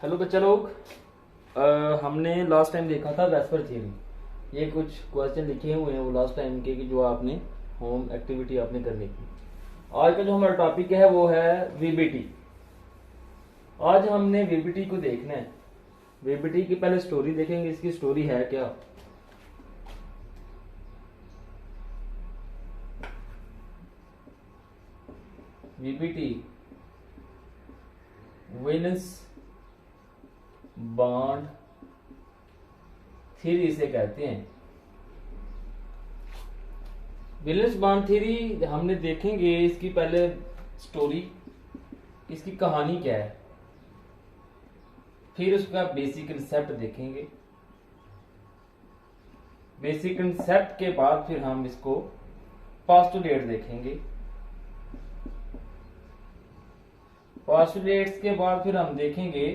Hello बच्चा लोग। हमने लास्ट टाइम देखा था वेस्पर थ्योरी। ये कुछ क्वेश्चन लिखे हुए हैं वो लास्ट टाइम के कि जो आपने होम एक्टिविटी आपने करनी थी। आज का जो हमारा टॉपिक है वो है वीबीटी। आज हमने वीबीटी को देखना है। वीबीटी की पहले स्टोरी देखेंगे, इसकी स्टोरी है क्या। वीबीटी वेलेंस बॉन्ड थ्योरी इसे कहते हैं। वेलेंस बॉन्ड थ्योरी हमने देखेंगे, इसकी पहले स्टोरी, इसकी कहानी क्या है, फिर उसका बेसिक कंसेप्ट देखेंगे। बेसिक कंसेप्ट के बाद फिर हम इसको पोस्टुलेट देखेंगे। पोस्टुलेट्स के बाद फिर हम देखेंगे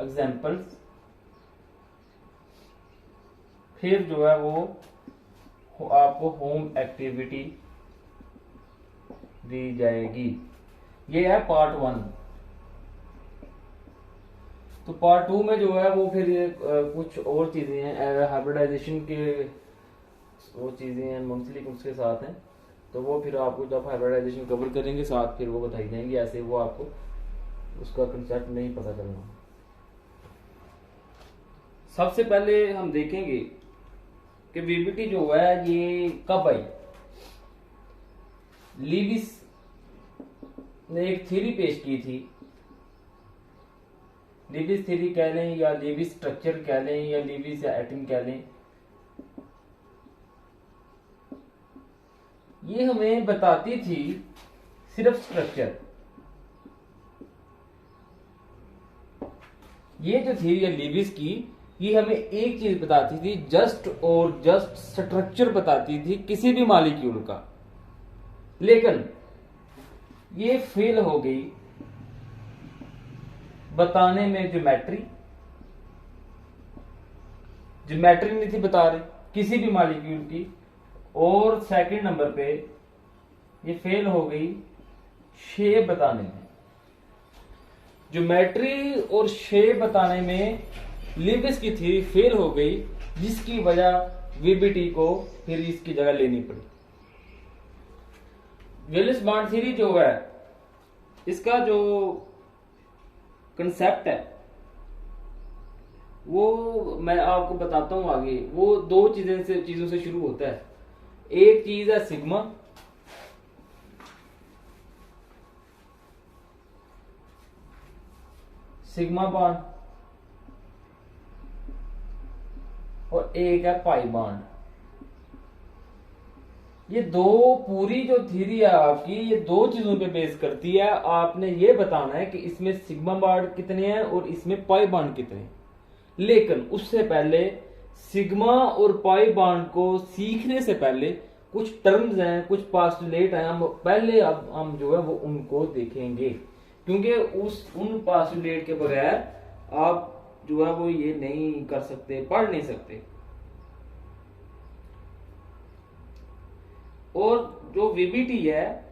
एग्जाम्पल्स। फिर जो है वो आपको होम एक्टिविटी दी जाएगी। ये है पार्ट 1। तो पार्ट 2 में जो है वो फिर कुछ और चीजें हैं, हाइब्रिडाइजेशन के वो चीजें हैं, मुंसलिक उसके साथ हैं। तो वो फिर आपको जब हाइब्रिडाइजेशन कवर करेंगे साथ फिर वो बताई जाएंगी। ऐसे वो आपको उसका कंसेप्ट नहीं पता चलना। सबसे पहले हम देखेंगे कि वीबीटी जो है ये कब आई। लीविस ने एक थ्योरी पेश की थी। लीविस थ्योरी कह लें या लीविस स्ट्रक्चर कह लें या लीविस या एटम कह लें, ये हमें बताती थी सिर्फ स्ट्रक्चर। ये जो थ्योरी है लीविस की, ये हमें एक चीज बताती थी, जस्ट और जस्ट स्ट्रक्चर बताती थी किसी भी मॉलिक्यूल का। लेकिन ये फेल हो गई बताने में ज्योमेट्री नहीं थी बता रही किसी भी मॉलिक्यूल की। और सेकंड नंबर पे ये फेल हो गई शेप बताने में। ज्योमेट्री और शेप बताने में लीविस की थ्योरी फेल हो गई, जिसकी वजह वीबीटी को फिर इसकी जगह लेनी पड़ी। वेलेंस बॉन्ड थ्योरी जो है, इसका जो कंसेप्ट है वो मैं आपको बताता हूं आगे। वो दो चीजों से शुरू होता है। एक चीज है सिग्मा, बॉन्ड, और एक है पाई बॉन्ड। ये दो पूरी जो थ्योरी है आपकी, ये दो चीजों पे बेस करती है। आपने ये बताना है कि इसमें सिग्मा बॉन्ड कितने हैं और इसमें पाई बॉन्ड कितने हैं। लेकिन उससे पहले सिग्मा और पाई बॉन्ड को सीखने से पहले कुछ टर्म्स हैं, कुछ पोस्टुलेट हैं, अब हम जो है वो उनको देखेंगे। क्योंकि उन पोस्टुलेट के बगैर आप जो है वो ये नहीं कर सकते, पढ़ नहीं सकते। और जो वीबीटी है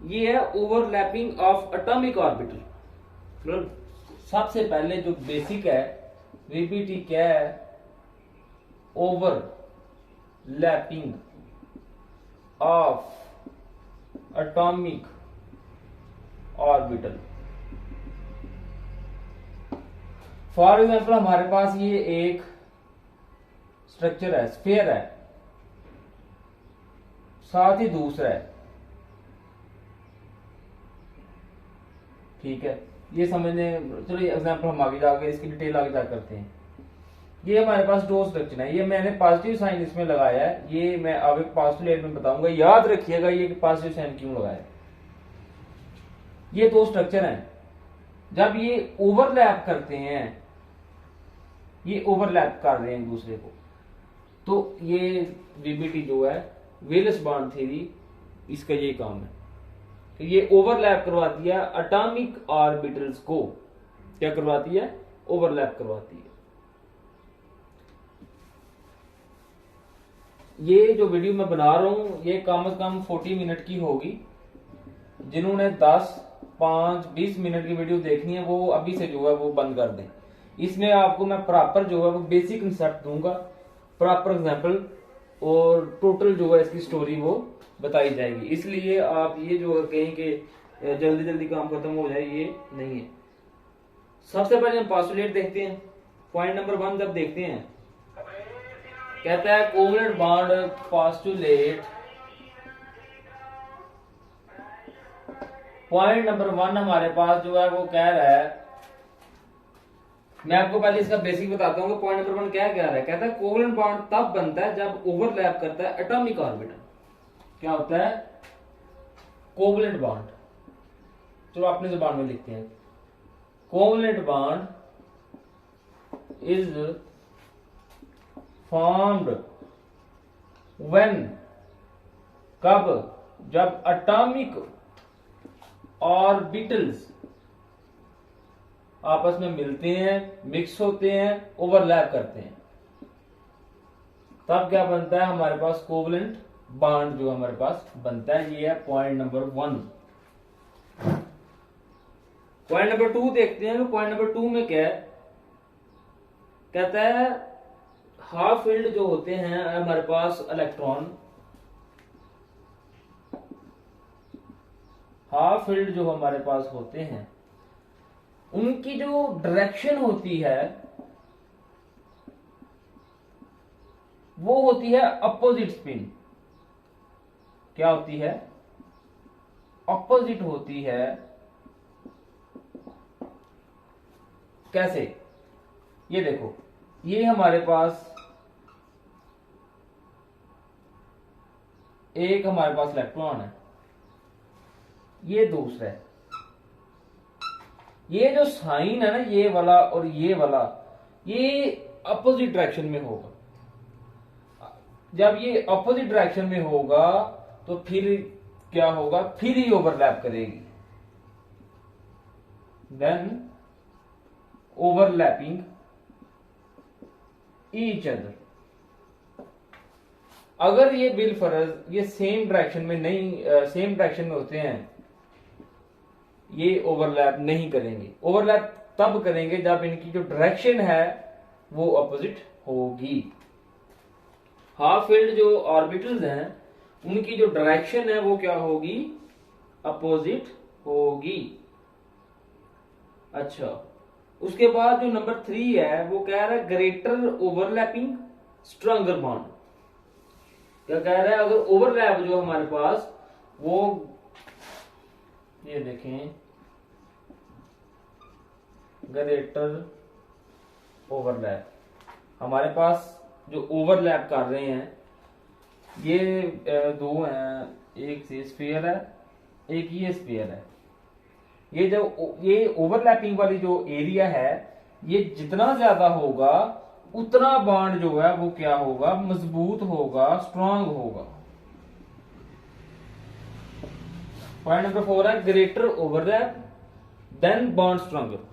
ये है ओवरलैपिंग ऑफ एटॉमिक ऑर्बिटल। मतलब सबसे पहले जो बेसिक है वीबीटी क्या है, overlapping of atomic orbital. For example हमारे पास ये एक स्ट्रक्चर है, स्फीयर है, साथ ही दूसरा है, ठीक है। ये समझने, चलो ये एग्जांपल हम आगे जाकर इसकी डिटेल आगे जा करते हैं। ये हमारे पास दो स्ट्रक्चर है। ये मैंने पॉजिटिव साइन इसमें लगाया है, ये मैं अब एक पोस्टुलेट में बताऊंगा। याद रखिएगा ये पॉजिटिव साइन क्यों लगाया। ये दो स्ट्रक्चर हैं, जब ये ओवरलैप करते हैं, ये ओवरलैप कर रहे हैं एक दूसरे को, तो ये वीबीटी जो है वेलेंस बॉन्ड थ्योरी, इसका ये काम है कि ये ओवरलैप करवाती है एटॉमिक ऑर्बिटल्स को। क्या करवाती है? ओवरलैप करवाती है। ये जो वीडियो मैं बना रहा हूं ये कम से कम 40 मिनट की होगी। जिन्होंने 10 5-20 मिनट की वीडियो देखनी है वो अभी से जो है वो बंद कर दें। इसमें आपको मैं प्रॉपर जो है वो बेसिक कंसेप्ट दूंगा, प्रॉपर एग्जांपल और टोटल जो है इसकी स्टोरी वो बताई जाएगी। इसलिए आप ये जो कहें कि जल्दी जल्दी काम खत्म हो जाए, ये नहीं है। सबसे पहले हम पोस्टुलेट देखते हैं। पॉइंट नंबर 1 जब देखते हैं, कहता है covalent bond postulate. Point number 1 हमारे पास जो है वो कह रहा है, मैं आपको पहले इसका बेसिक बताता हूँ। पॉइंट नंबर 1 क्या कह रहा है, कहता है कोवलेंट बॉन्ड तब बनता है जब ओवरलैप करता है एटॉमिक ऑर्बिटल। क्या होता है कोवलेंट बॉन्ड? चलो अपनी जुबान में लिखते हैं। Covalent bond is formed when, कब? जब एटॉमिक ऑर्बिटल्स आपस में मिलते हैं, मिक्स होते हैं, ओवरलैप करते हैं, तब क्या बनता है हमारे पास कोवलेंट बॉन्ड जो हमारे पास बनता है। ये है पॉइंट नंबर 1। पॉइंट नंबर 2 देखते हैं। तो पॉइंट नंबर 2 में क्या है, कहता है हाफ फील्ड जो होते हैं हमारे पास इलेक्ट्रॉन, हाफ फील्ड जो हमारे पास होते हैं उनकी जो डायरेक्शन होती है वो होती है अपोजिट स्पिन। क्या होती है? अपोजिट होती है। कैसे? ये देखो, ये हमारे पास एक हमारे पास इलेक्ट्रॉन है, ये दूसरा है। ये जो साइन है ना, ये वाला और ये वाला, ये अपोजिट डायरेक्शन में होगा। जब ये अपोजिट डायरेक्शन में होगा तो फिर क्या होगा, फिर ही ओवरलैप करेगी। Then overlapping each other. अगर ये बिलफर्ज ये सेम डायरेक्शन में नहीं, सेम डायरेक्शन में होते हैं, ये ओवरलैप नहीं करेंगे। ओवरलैप तब करेंगे जब इनकी जो डायरेक्शन है वो अपोजिट होगी। हाफ फील्ड जो ऑर्बिटल्स हैं उनकी जो डायरेक्शन है वो क्या होगी, अपोजिट होगी। अच्छा, उसके बाद जो नंबर 3 है वो कह रहा है ग्रेटर ओवरलैपिंग स्ट्रॉन्गर बॉन्ड। क्या कह रहा है, अगर ओवरलैप जो हमारे पास वो, ये देखें, ग्रेटर ओवरलैप, हमारे पास जो ओवरलैप कर रहे हैं ये दो हैं, एक से स्फीयर है, एक ये स्फीयर है। ये जो ये ओवरलैपिंग वाली जो एरिया है, ये जितना ज्यादा होगा उतना बॉन्ड जो है वो क्या होगा, मजबूत होगा, स्ट्रांग होगा। पॉइंट नंबर 4 है greater overlap then bond stronger.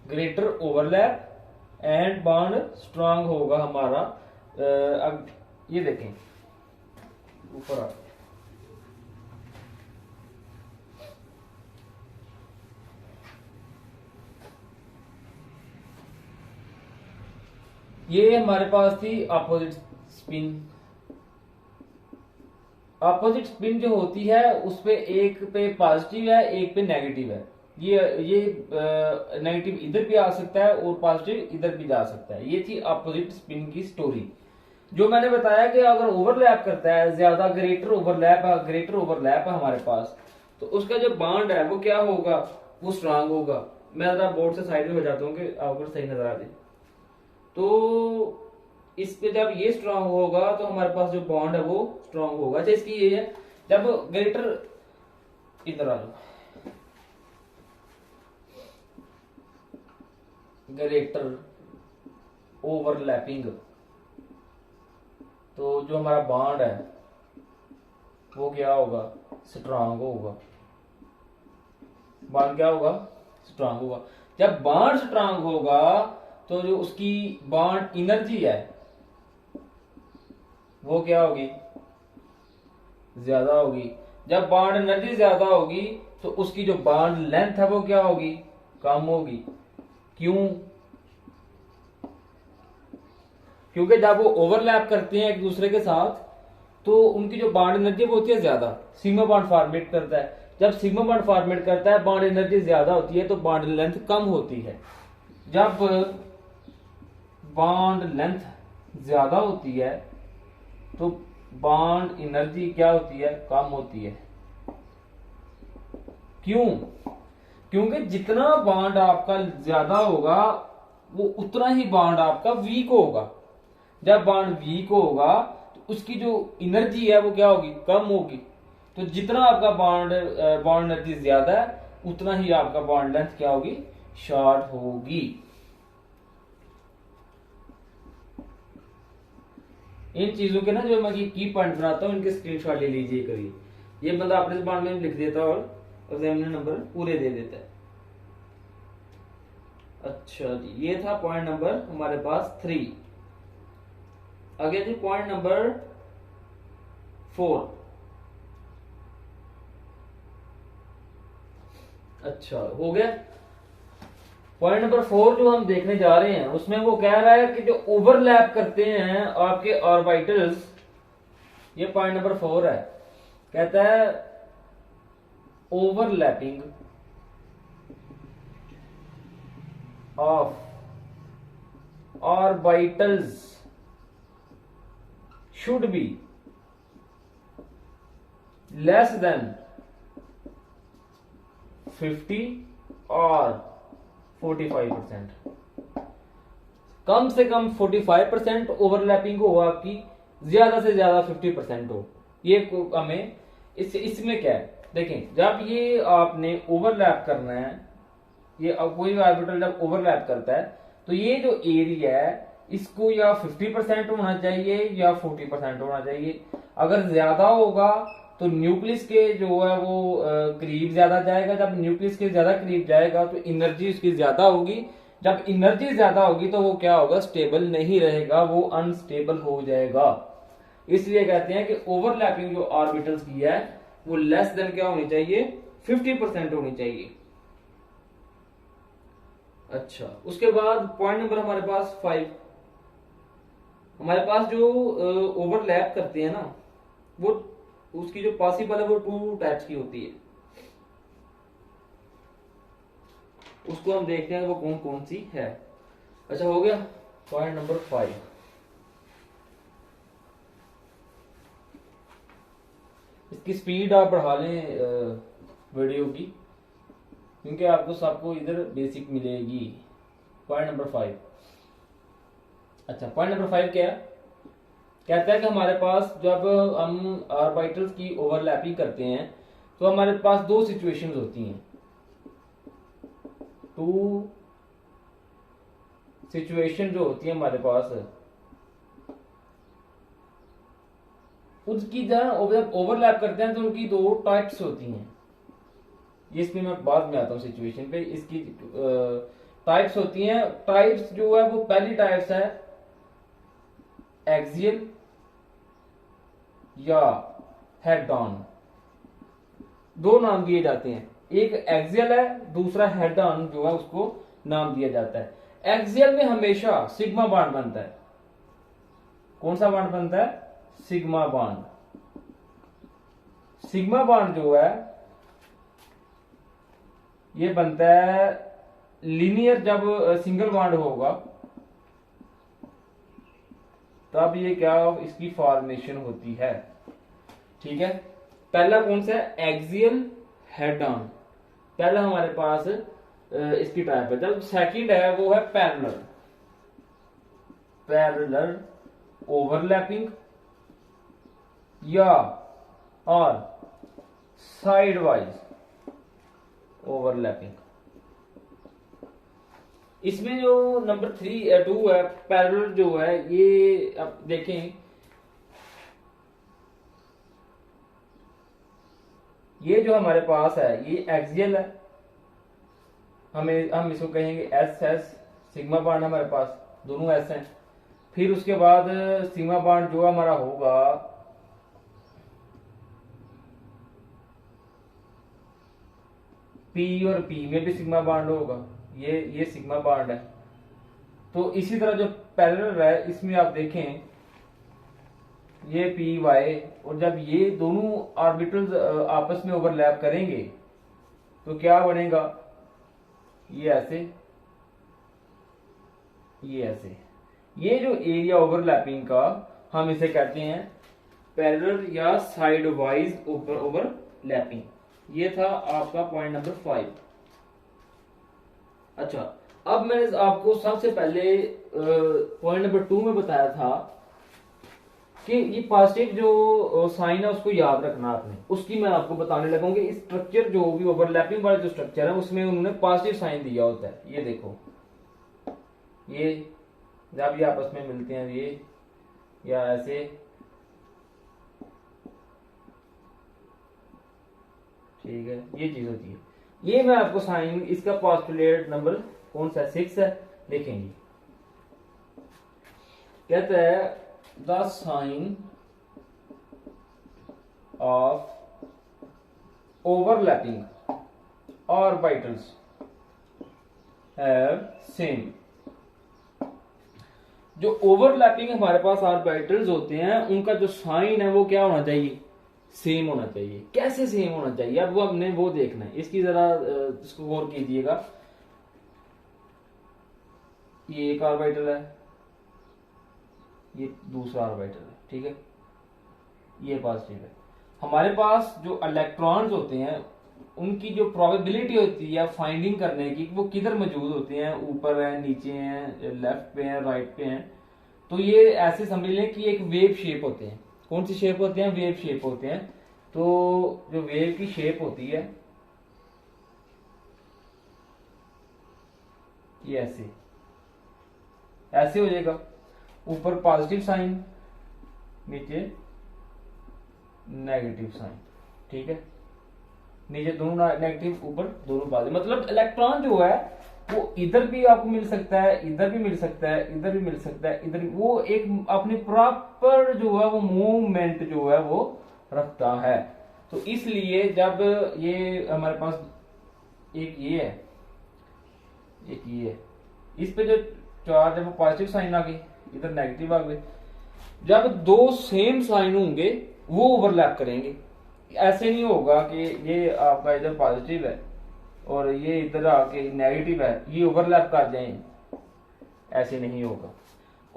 Greater overlap and bond strong होगा हमारा। अब ये देखें ऊपर आ, ये हमारे पास थी अपोजिट स्पिन। अपोजिट स्पिन जो होती है उस पे एक पे पॉजिटिव है, एक पे नेगेटिव है। ये नेगेटिव इधर भी आ सकता है और पॉजिटिव इधर भी जा सकता है। ये थी अपोजिट स्पिन की स्टोरी। जो मैंने बताया कि अगर ओवरलैप करता है ज्यादा, ग्रेटर ओवरलैप है हमारे पास, तो उसका जो बॉन्ड है वो क्या होगा, वो स्ट्रांग होगा। मैं जरा बोर्ड से साइड में हो जाता हूँ कि आपको सही नजर आ जाए। तो इस पे जब ये स्ट्रांग होगा तो हमारे पास जो बॉन्ड है वो स्ट्रांग होगा। अच्छा, इसकी ये है जब ग्रेटर, इधर आ जाओ, ग्रेटर ओवरलैपिंग, तो जो हमारा बॉन्ड है वो क्या होगा, स्ट्रांग होगा। बॉन्ड क्या होगा, स्ट्रांग होगा। जब बॉन्ड स्ट्रांग होगा तो जो उसकी बॉन्ड एनर्जी है वो क्या होगी, ज्यादा होगी। जब बॉन्ड एनर्जी ज्यादा होगी तो उसकी जो बॉन्ड लेंथ है वो क्या होगी, कम होगी। क्यों? क्योंकि जब वो ओवरलैप करते हैं एक दूसरे के साथ तो उनकी जो बॉन्ड एनर्जी वो होती है ज्यादा, सिग्मा बॉन्ड फॉर्मेट करता है। जब सिग्मा बॉन्ड फॉर्मेट करता है बॉन्ड एनर्जी ज्यादा होती है तो बॉन्ड लेंथ कम होती है। जब बॉन्ड लेंथ ज्यादा होती है तो बॉन्ड एनर्जी क्या होती है, कम होती है। क्यों? क्योंकि जितना बॉन्ड आपका ज्यादा होगा वो उतना ही बॉन्ड आपका वीक होगा। जब बॉन्ड वीक होगा तो उसकी जो एनर्जी है वो क्या होगी, कम होगी। तो जितना आपका बॉन्ड एनर्जी ज्यादा है उतना ही आपका बॉन्ड लेंथ क्या होगी, शॉर्ट होगी। इन चीजों के ना जो मैं की पॉइंट बनाता हूं इनके स्क्रीनशॉट ले लीजिए करिए। ये बंदा अपने जबान में लिख देता है और एग्जामिनर नंबर पूरे दे देता है। अच्छा जी, ये था पॉइंट नंबर हमारे पास 3। आगे जी पॉइंट नंबर 4। अच्छा हो गया। पॉइंट नंबर 4 जो हम देखने जा रहे हैं उसमें वो कह रहा है कि जो ओवरलैप करते हैं आपके ऑर्बिटल्स, ये पॉइंट नंबर 4 है, कहता है overlapping of orbitals should be less than 50 और 45%। कम से कम 45% ओवरलैपिंग हो आपकी, ज्यादा से ज्यादा 50% हो। ये हमें इसमें क्या है, देखें जब ये आपने ओवरलैप करना है, ये अब कोई भी ऑर्बिटल जब ओवरलैप करता है तो ये जो एरिया है इसको या 50% होना चाहिए या 40% होना चाहिए। अगर ज्यादा होगा तो न्यूक्लियस के जो है वो करीब ज्यादा जाएगा। जब न्यूक्लियस के ज्यादा करीब जाएगा तो एनर्जी उसकी ज्यादा होगी। जब एनर्जी ज्यादा होगी तो वो क्या होगा, स्टेबल नहीं रहेगा, वो अनस्टेबल हो जाएगा। इसलिए कहते हैं कि ओवरलैपिंग जो ऑर्बिटल्स की है वो लेस देन क्या होनी चाहिए, 50% होनी चाहिए। अच्छा, उसके बाद पॉइंट नंबर हमारे पास 5। हमारे पास जो ओवरलैप करते हैं ना वो उसकी जो पॉसिबल है वो 2 टाइप्स की होती है। उसको हम देखते हैं वो कौन कौन सी है। अच्छा हो गया पॉइंट नंबर 5। इसकी स्पीड आप बढ़ा लें वीडियो की, क्योंकि आपको सबको इधर बेसिक मिलेगी। Point number 5। अच्छा पॉइंट नंबर 5 क्या है, कहता है कि हमारे पास जब हम ऑर्बिटल्स की ओवरलैपिंग करते हैं तो हमारे पास 2 सिचुएशंस होती हैं। 2 सिचुएशन जो होती है हमारे पास, उसकी जब ओवरलैप करते हैं तो उनकी 2 टाइप्स होती हैं। ये इसमें मैं बाद में आता हूं सिचुएशन पे। इसकी टाइप्स होती हैं। टाइप्स जो है वो पहली टाइप्स है एक्सियल या हेड ऑन। 2 नाम दिए जाते हैं, एक एक्सियल है, दूसरा हेड ऑन जो है उसको नाम दिया जाता है। एक्सियल में हमेशा सिग्मा बॉन्ड बनता है। कौन सा बॉन्ड बनता है, सिग्मा बॉन्ड। सिग्मा बॉन्ड जो है ये बनता है लीनियर। जब सिंगल बॉन्ड होगा तब ये क्या इसकी फॉर्मेशन होती है। ठीक है, पहला कौन सा है, एक्सियल हेड ऑन। पहला हमारे पास इसकी टाइप है। जब सेकंड है वो है पैरेलल। पैरेलल ओवरलैपिंग या और साइड वाइज ओवरलैपिंग। इसमें जो नंबर 2 है पैरेलल जो है, ये आप देखें ये जो हमारे पास है ये एक्सियल है। हम इसको कहेंगे एस सिग्मा बॉन्ड हमारे पास दोनों एस हैं। फिर उसके बाद सिग्मा बॉन्ड जो हमारा होगा पी और पी में भी सिग्मा बॉन्ड होगा, ये सिग्मा बॉन्ड है। तो इसी तरह जो पैरेलल है इसमें आप देखें ये पी वाई, और जब ये दोनों ऑर्बिटल्स आपस में ओवरलैप करेंगे तो क्या बनेगा, ये ऐसे, ये ऐसे। ये जो एरिया ओवरलैपिंग का हम इसे कहते हैं पैरेलल या साइड वाइज ओवरलैपिंग। ये था आपका पॉइंट नंबर 5। अच्छा, अब मैंने आपको सबसे पहले पॉइंट नंबर 2 में बताया था कि ये पॉजिटिव जो साइन है उसको याद रखना आपने, उसकी मैं आपको बताने लगा कि इस स्ट्रक्चर जो भी ओवरलैपिंग वाला जो स्ट्रक्चर है उसमें उन्होंने पॉजिटिव साइन दिया होता है। ये देखो, ये जब ये आपस में मिलते हैं ये या ऐसे, ठीक है, ये चीज होती है। ये मैं आपको साइन, इसका पॉस्टुलेट नंबर कौन सा, 6 है, देखेंगे। कहता है the sign of overlapping orbitals have same. जो ओवरलैपिंग हमारे पास ऑर्बिटल्स होते हैं उनका जो साइन है वो क्या होना चाहिए, सेम होना चाहिए। कैसे सेम होना चाहिए, अब वो हमने वो देखना है, इसकी जरा इसको गौर कीजिएगा। ये एक ऑर्बिटल है, ये दूसरा ऑर्बिटल है, ठीक है, ये पॉजिटिव है। हमारे पास जो इलेक्ट्रॉन्स होते हैं उनकी जो प्रोबेबिलिटी होती है फाइंडिंग करने की, वो किधर मौजूद होते हैं, ऊपर है, नीचे हैं, लेफ्ट पे हैं, राइट पे हैं। तो ये ऐसे समझ लें कि एक वेव शेप होते हैं। कौन सी शेप होते हैं, वेव शेप होते हैं। तो जो वेव की शेप होती है ये ऐसे ऐसे हो जाएगा, ऊपर पॉजिटिव साइन, नीचे नेगेटिव साइन, ठीक है, नीचे दोनों नेगेटिव, ऊपर दोनों पॉजिटिव। मतलब इलेक्ट्रॉन जो है वो इधर भी आपको मिल सकता है, इधर भी मिल सकता है, इधर भी मिल सकता है, इधर भी। वो एक अपने प्रॉपर जो है वो मूवमेंट जो है वो रखता है। तो इसलिए जब ये हमारे पास एक ये है, एक ये है, इस पे जो चार्ज है वो पॉजिटिव साइन आ गई, इधर नेगेटिव आ गए। जब दो सेम साइन होंगे वो ओवरलैप करेंगे। ऐसे नहीं होगा कि ये आपका इधर पॉजिटिव है और ये इधर आके नेगेटिव है, ये ओवरलैप कर जाएं, ऐसे नहीं होगा।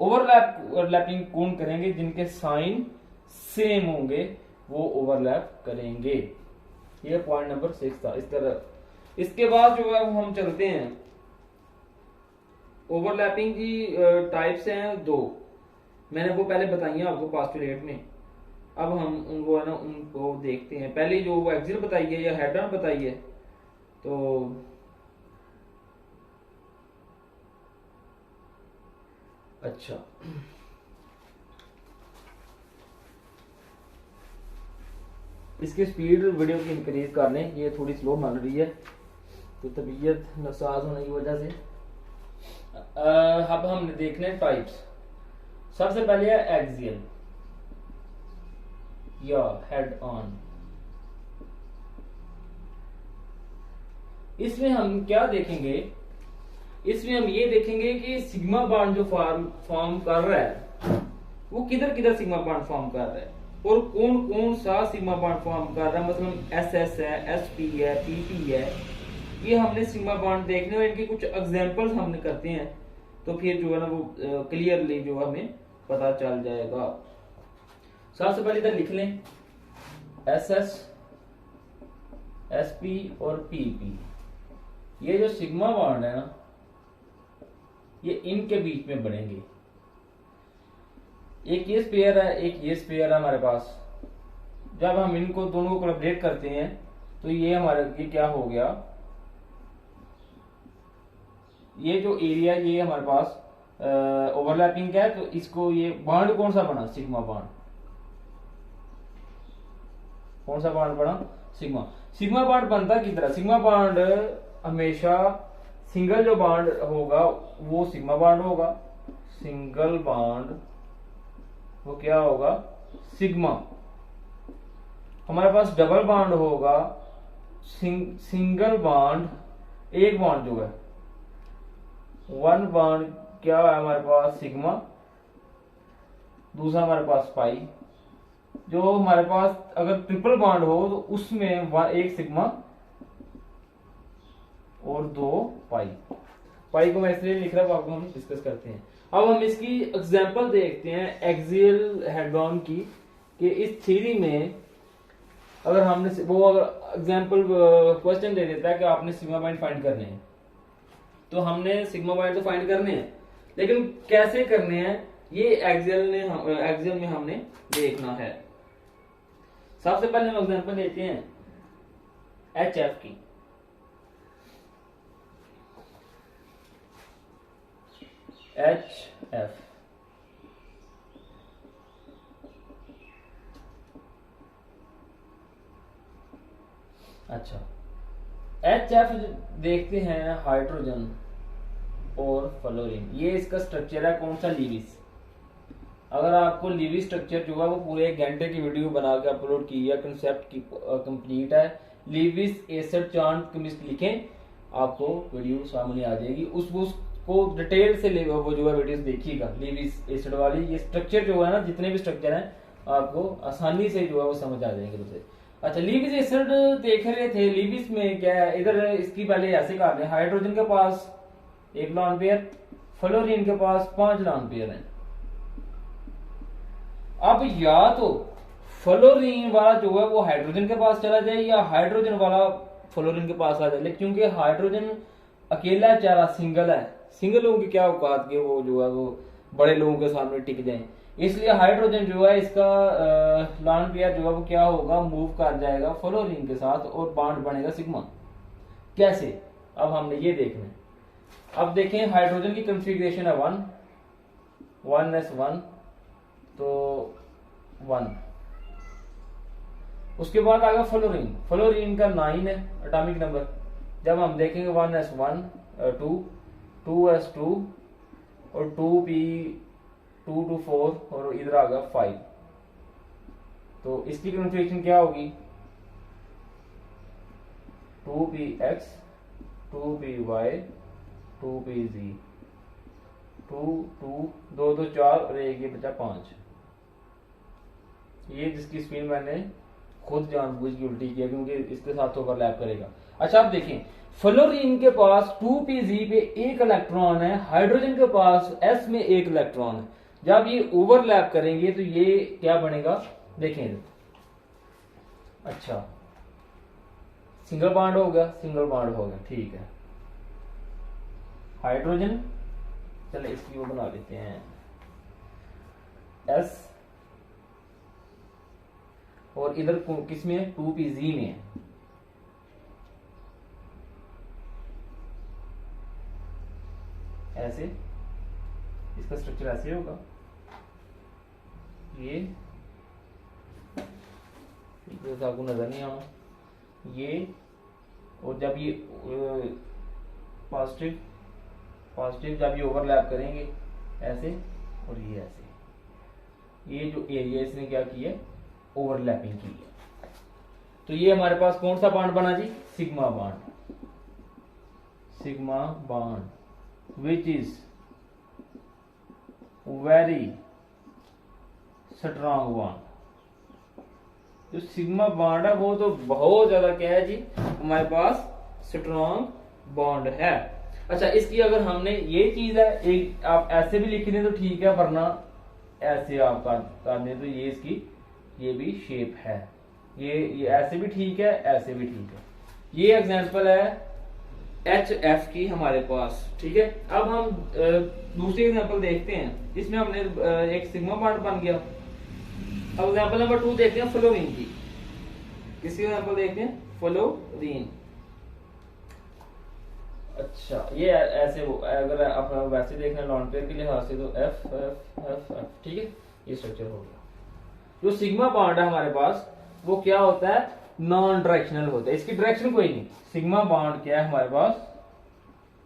ओवरलैपिंग कौन करेंगे, जिनके साइन सेम होंगे वो ओवरलैप करेंगे। ये पॉइंट नंबर 6 था। इस तरह इसके बाद जो है हम चलते हैं, ओवरलैपिंग की टाइप्स हैं 2, मैंने वो पहले बताई है आपको पोस्टुलेट में। अब हम उनको है ना उनको देखते हैं। पहले जो वो एक्सियल बताई है या हेड ऑन बताई है, तो अच्छा इसकी स्पीड वीडियो की इंक्रीज कर लें, ये थोड़ी स्लो मान रही है तो तबीयत नासाज होने की वजह से। अब हमने देखने टाइप्स। सबसे पहले है एक्सियल या हेड ऑन। इसमें हम क्या देखेंगे, इसमें हम ये देखेंगे कि सिग्मा बॉन्ड जो फॉर्म कर रहा है वो किधर किधर सिग्मा बॉन्ड फॉर्म कर रहा है और कौन कौन सा सिग्मा बॉन्ड फॉर्म कर रहा है। मतलब एसएस है, एसपी है, पीपी है, ये हमने सिग्मा बॉन्ड देखने और इनके कुछ एग्जांपल्स हमने करते हैं, तो फिर जो है ना वो क्लियरली जो हमें पता चल जाएगा। सबसे पहले इधर लिख लें एसएस, एसपी और पीपी। ये जो सिग्मा बॉन्ड है ना ये इनके बीच में बनेंगे। एक ये स्पेयर है, एक ये स्पेयर है हमारे पास। जब हम इनको दोनों को कोलैबोरेट करते हैं तो ये हमारे ये क्या हो गया, ये जो एरिया ये हमारे पास ओवरलैपिंग है, तो इसको ये बॉन्ड कौन सा बना, सिग्मा बॉन्ड। कौन सा बॉन्ड बना, सिग्मा। सिग्मा बॉन्ड बनता किस तरह, सिग्मा बॉन्ड हमेशा सिंगल जो बॉन्ड होगा वो सिग्मा बॉन्ड होगा, सिंगल बॉन्ड वो क्या होगा, सिग्मा। हमारे पास डबल बॉन्ड होगा सिंगल बॉन्ड, एक बॉन्ड जो है, वन बॉन्ड क्या है हमारे पास सिग्मा, दूसरा हमारे पास पाई। जो हमारे पास अगर ट्रिपल बॉन्ड हो तो उसमें एक सिग्मा और दो पाई। पाई को मैं इसलिए लिख रहा हूं, आपको हम डिस्कस करते हैं। अब हम इसकी एग्जांपल देखते हैं एक्सियल हेड ऑन की, कि इस थ्योरी में अगर हमने वो अगर एग्जांपल क्वेश्चन दे देता है कि आपने सिग्मा पॉइंट फाइंड करने हैं, तो हमने सिग्मा पॉइंट तो फाइंड करने हैं, लेकिन कैसे करने हैं ये एक्सियल में हमने देखना है। सबसे पहले हम एग्जांपल लेते हैं एच एफ की। एच एफ, अच्छा एच एफ देखते हैं हाइड्रोजन और फ्लोरीन। ये इसका स्ट्रक्चर है कौन सा, लीविस। अगर आपको लीविस स्ट्रक्चर जो है वो पूरे 1 घंटे की वीडियो बना के अपलोड की है, कंसेप्ट की कंप्लीट है। लीविस एसिड चार्ट केमिस्ट लिखें, आपको वीडियो सामने आ जाएगी। उसको डिटेल से वो जो है वीडियोस देखिएगा लीविस एसिड वाली। ये स्ट्रक्चर जो है ना, जितने भी स्ट्रक्चर हैं आपको आसानी से जो है वो समझ आ जाएंगे उसे। अच्छा लीविस एसिड देख रहे थे, लीविस में क्या है, इधर इसकी पहले ऐसे कर रहे हैं, हाइड्रोजन के पास 1 लॉन पेयर, फ्लोरीन के पास 5 लॉन पेयर है। अब या तो फ्लोरीन वाला जो है वो हाइड्रोजन के पास चला जाए, या हाइड्रोजन वाला फ्लोरीन के पास आ जाए। लेकिन क्योंकि हाइड्रोजन अकेला चारा सिंगल है, सिंगल लोगों की क्या औकात के वो जो है वो बड़े लोगों के सामने टिक जाए, इसलिए हाइड्रोजन जो है इसका लॉन पेयर जो है वो क्या होगा, मूव कर जाएगा फ्लोरीन के साथ और बॉन्ड बनेगा सिग्मा। कैसे, अब हमने ये देखना है। अब देखें हाइड्रोजन की कंफिग्रेशन है 1s1, तो 1। उसके बाद आएगा फ्लोरीन, फ्लोरीन का 9 है एटॉमिक नंबर। जब हम देखेंगे 1s1 2, 2s2 और 2p2 to 4 और इधर आ गया 5, तो इसकी कंफिग्रेशन क्या होगी, 2px 2py 2pz 2 2 2 तो 4 और एक ये बचा 5। ये जिसकी स्पिन मैंने खुद जानबूझ के उल्टी किया क्योंकि इसके साथ ओवरलैप करेगा। अच्छा आप देखें फ्लोरीन के पास 2pz पे 1 इलेक्ट्रॉन है, हाइड्रोजन के पास s में 1 इलेक्ट्रॉन है। जब ये ओवरलैप करेंगे तो ये क्या बनेगा, देखें। अच्छा सिंगल बॉन्ड हो गया, सिंगल बॉन्ड हो गया, ठीक है। हाइड्रोजन, चले इसकी वो बना लेते हैं s, और इधर किस में है, 2pz में है। ऐसे इसका स्ट्रक्चर ऐसे होगा, ये आपको नजर नहीं आना, ये, और जब ये पॉजिटिव पॉजिटिव जब ये ओवरलैप करेंगे ऐसे और ये ऐसे, ये जो एरिया इसने क्या किया, ओवरलैपिंग की है। तो ये हमारे पास कौन सा बॉन्ड बना जी, sigma bond, sigma bond which is very strong bond. जो सिग्मा बॉन्ड है वो तो बहुत ज्यादा क्या है जी, हमारे पास स्ट्रॉन्ग बॉन्ड है। अच्छा इसकी अगर हमने ये चीज है, एक आप ऐसे भी लिख दें तो ठीक है, वरना ऐसे आप कर दें तो ये इसकी ये भी शेप है, ये ऐसे भी ठीक है, ऐसे भी ठीक है। ये एग्जांपल है HF की हमारे पास, ठीक है। अब हम दूसरी एग्जांपल देखते हैं, इसमें हमने एक सिग्मा बॉन्ड बन गया। अब एग्जांपल नंबर 2 देखते हैं फ्लोरीन की। किसकी एग्जांपल देखते हैं, फ्लोरीन। अच्छा ये ऐसे वो, अगर आप वैसे देख रहे हैं लॉन पेयर के लिहाज से तो F F F F, ठीक है, ये स्ट्रक्चर हो गया। जो सिग्मा बॉन्ड है हमारे पास वो क्या होता है, नॉन डायरेक्शनल होता है, इसकी डायरेक्शन कोई नहीं। सिग्मा बॉन्ड क्या है हमारे पास,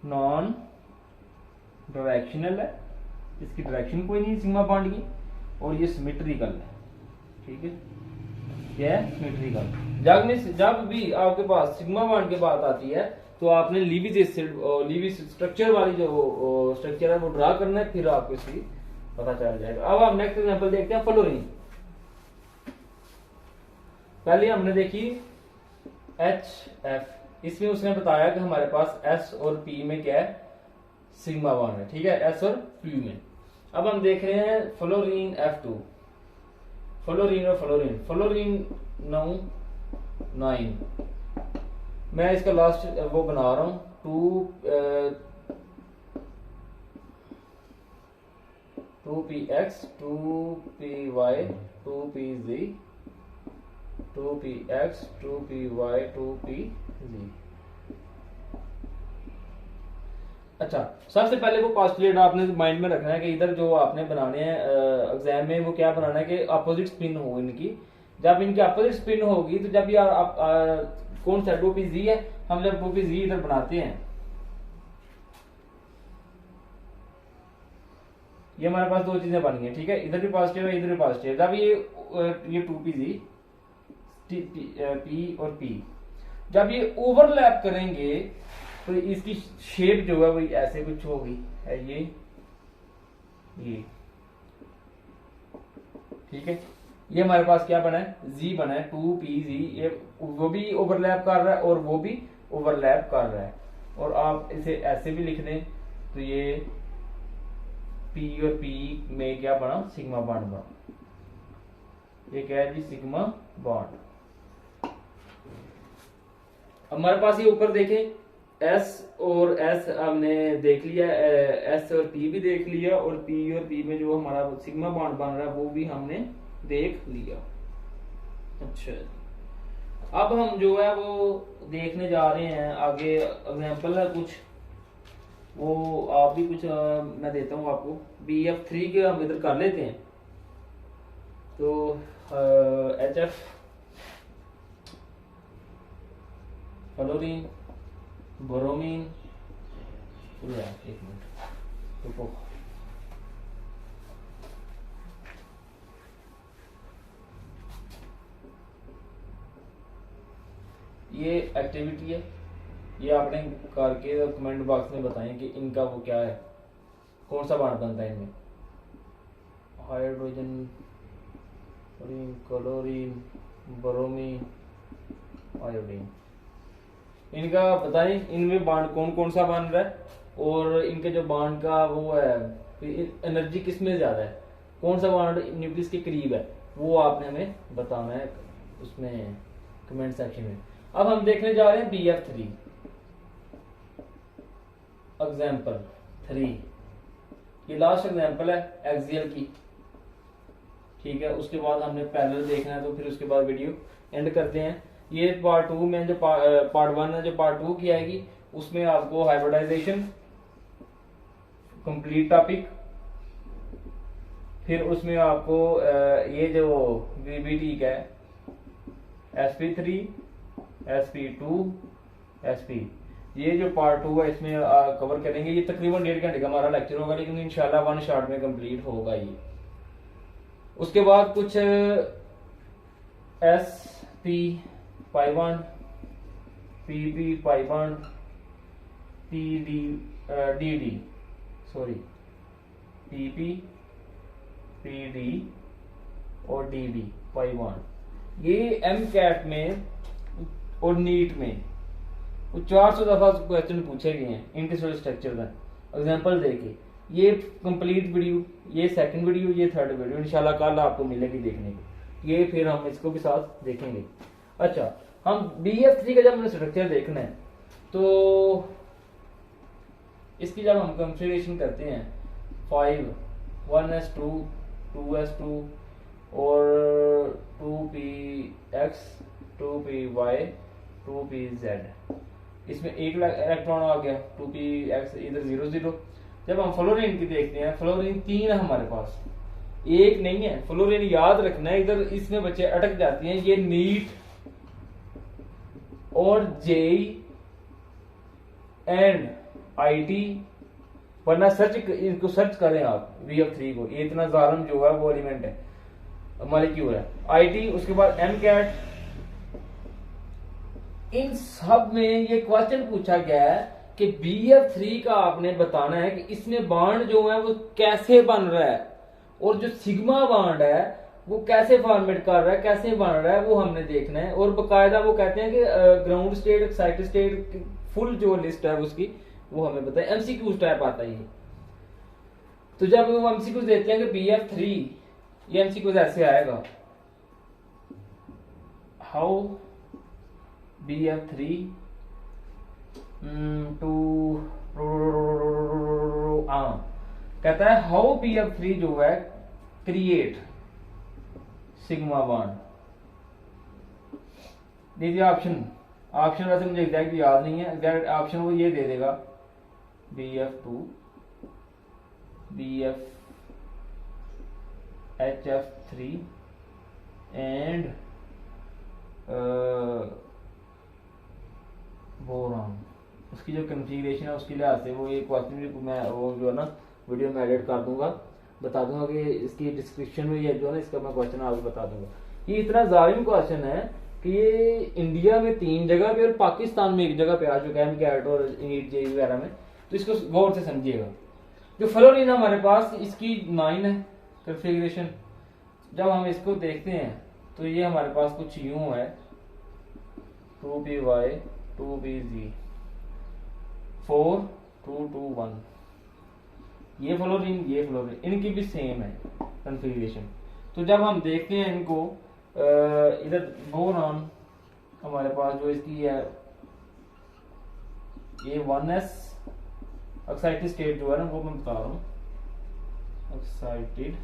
नॉन डायरेक्शनल है, इसकी डायरेक्शन कोई नहीं सिग्मा बॉन्ड की, और ये सिमेट्रिकल है, ठीक है, क्या है, सिमेट्रिकल। जब भी आपके पास सिग्मा बॉन्ड की बात आती है तो आपने लीविस एसिड लीविस स्ट्रक्चर वाली जो स्ट्रक्चर है वो ड्रा करना है, फिर आपको इसकी पता चल जाएगा। अब हम नेक्स्ट एग्जांपल देखते हैं फ्लोरीन। पहले हमने देखी HF, इसमें उसने बताया कि हमारे पास S और P में क्या है, सिग्मा बॉन्ड है, ठीक है, S और P में। अब हम देख रहे हैं फ्लोरीन F2, फ्लोरीन और फ्लोरीन 9, मैं इसका लास्ट वो बना रहा हूं 2px 2py 2pz 2px 2py 2pz। अच्छा, सबसे पहले वो पॉस्टुलेट आपने माइंड में रखना है कि इधर जो आपने बनाने हैं एग्जाम में वो क्या बनाना है कि अपोजिट स्पिन हो इनकी। जब इनकी अपोजिट स्पिन होगी तो जब यार आप कौन सा 2pz है, हम जब 2pz इधर बनाते हैं, ये हमारे पास दो चीजें बन गई, ठीक है, इधर भी पॉजिटिव है इधर भी पॉजिटिव है। जब ये 2pz P और P जब ये ओवरलैप करेंगे तो इसकी शेप जो है वो ऐसे कुछ होगी, है ये ठीक है। ये हमारे पास क्या बना है, Z बना है 2pz, ये वो भी ओवरलैप कर रहा है और वो भी ओवरलैप कर रहा है। और आप इसे ऐसे भी लिख दें तो ये P और P में क्या बना, सिग्मा बॉन्ड बना। ये क्या है जी, सिग्मा बॉन्ड। हमारे पास ये ऊपर देखें S और S हमने देख लिया, S और P भी देख लिया, और P और P में जो हमारा सिग्मा बॉन्ड बन रहा है वो भी हमने देख लिया। अच्छा, अब हम जो है वो देखने जा रहे हैं आगे, एग्जांपल है कुछ, वो आप भी कुछ मैं देता हूँ आपको। BF3 के हम इधर कर लेते हैं, तो HF फ्लोरीन बोरोमीन, एक मिनट रुको, ये एक्टिविटी है, ये आपने करके कमेंट बॉक्स में बताएं कि इनका वो क्या है, कौन सा बॉन्ड बनता है इनमें, हाइड्रोजन, क्लोरीन, ब्रोमीन, आयोडीन, इनका बताएं इनमें बॉन्ड कौन कौन सा बन रहा है, और इनके जो बॉन्ड का वो है एनर्जी किस में ज्यादा है, कौन सा बॉन्ड न्यूक्लियस के करीब है, वो आपने हमें बताना है उसमें कमेंट सेक्शन में। अब हम देखने जा रहे हैं BF3 एग्जाम्पल 3, ये लास्ट एग्जाम्पल है एक्सियल की, ठीक है। उसके बाद हमने पैरेलल देखना है, तो फिर उसके बाद वीडियो एंड करते हैं। ये पार्ट 2 में जो पार्ट 1 है, जो पार्ट 2 की आएगी उसमें आपको हाइब्रिडाइजेशन कंप्लीट टॉपिक, फिर उसमें आपको ये जो VBT का है sp3 sp2 sp, ये जो पार्ट 2 है इसमें कवर करेंगे। ये तकरीबन 1.5 घंटे का हमारा लेक्चर होगा, लेकिन इंशाल्लाह 1 शॉट में कंप्लीट होगा ये। उसके बाद कुछ sp pi bond, pb pi bond, dd sorry pp pd और dd पाई बॉन्ड। ये MCAT में और नीट में 400 दफा क्वेश्चन पूछे गए हैं इंटीग्रल स्ट्रक्चर का एग्जांपल देके। ये कंप्लीट वीडियो, ये सेकंड वीडियो, ये थर्ड वीडियो इंशाल्लाह कल आपको मिलेगी देखने को, ये फिर हम इसको भी साथ देखेंगे। अच्छा, हम BF3 का जब हमें स्ट्रक्चर देखना है तो इसकी जब हम कंफिगरेशन करते हैं 5 1s2 2s2 और 2px 2py 2pz, इसमें एक इलेक्ट्रॉन आ गया 2px इधर 0 0। जब हम फ्लोरीन की देखते हैं, फ्लोरीन 3 है हमारे पास, एक नहीं है। फ्लोरीन याद रखना है, इधर इसमें बच्चे अटक जाती हैं, ये नीट और JEE एंड IT, वरना इसको सर्च करें आप BF3 को, ये इतना जालिम जो है वो एलिमेंट है, मॉलिक्यूल है। IT, उसके बाद MCAT इन सब में ये क्वेश्चन पूछा गया है कि BF3 का आपने बताना है कि इसमें बॉन्ड जो है वो कैसे बन रहा है, और जो सिग्मा बॉन्ड है वो कैसे फॉर्मेट कर रहा है, कैसे बन रहा है, वो हमने देखना है। और बकायदा वो कहते हैं कि ground state, excited state, full जो लिस्ट है उसकी वो हमें बताए। MCQ टाइप आता है ये। तो जब वो MCQ देते हैं कि BF3, ये MCQ ऐसे आएगा, हाउ BF3 टू कहता है हाउ BF3 जो है क्रिएट सिग्मा बॉन्ड। दीजिए ऑप्शन। ऑप्शन वैसे मुझे एग्जैक्ट याद नहीं है, एग्जैक्ट ऑप्शन वो ये दे देगा BF2 HF3 एंड बोरॉन। उसकी जो कॉन्फ़िगरेशन है उसके लिहाज से वो एक क्वेश्चन भी मैं वो जो है ना वीडियो में एडिट कर दूंगा, बता दूंगा कि इसकी डिस्क्रिप्शन में ये जो है ना इसका मैं क्वेश्चन आपको बता दूंगा। ये इतना जालिम क्वेश्चन है कि ये इंडिया में 3 जगह पे और पाकिस्तान में 1 जगह पे आ चुका है कैट और नीट जेई वगैरह में, तो इसको गौर से समझिएगा। जो फ्लोरीन हमारे पास इसकी 9 है कॉन्फ़िगरेशन। जब हम इसको देखते हैं तो ये हमारे पास कुछ यूं है 2py 2pz 4 2 2 1। ये फ्लोरीन इनकी भी सेम है कॉन्फ़िगरेशन। तो जब हम देखते हैं इनको इधर बोरॉन हमारे पास जो इसकी है ये 1s एक्साइटेड स्टेट जो है ना वो मैं बता रहा हूँ, एक्साइटेड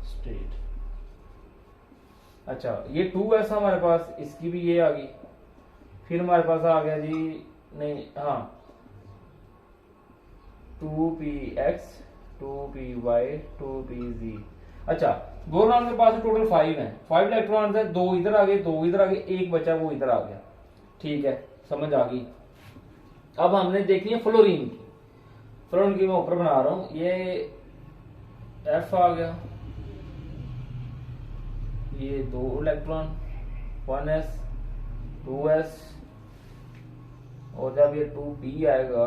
स्टेट। अच्छा ये 2s हमारे पास, इसकी भी ये आ गई। फिर हमारे पास आ गया जी, नहीं हाँ 2px 2py 2pz। अच्छा बोरॉन के पास टोटल 5 है, 5 इलेक्ट्रॉन है, 2 इधर आ गए 2 इधर आ गए, एक बचा वो इधर आ गया। ठीक है, समझ आ गई। अब हमने देखनी है फ्लोरीन की। फ्लोरीन की मैं ऊपर बना रहा हूं, ये F आ गया, ये 2 इलेक्ट्रॉन 1s 2s, और जब ये 2p आएगा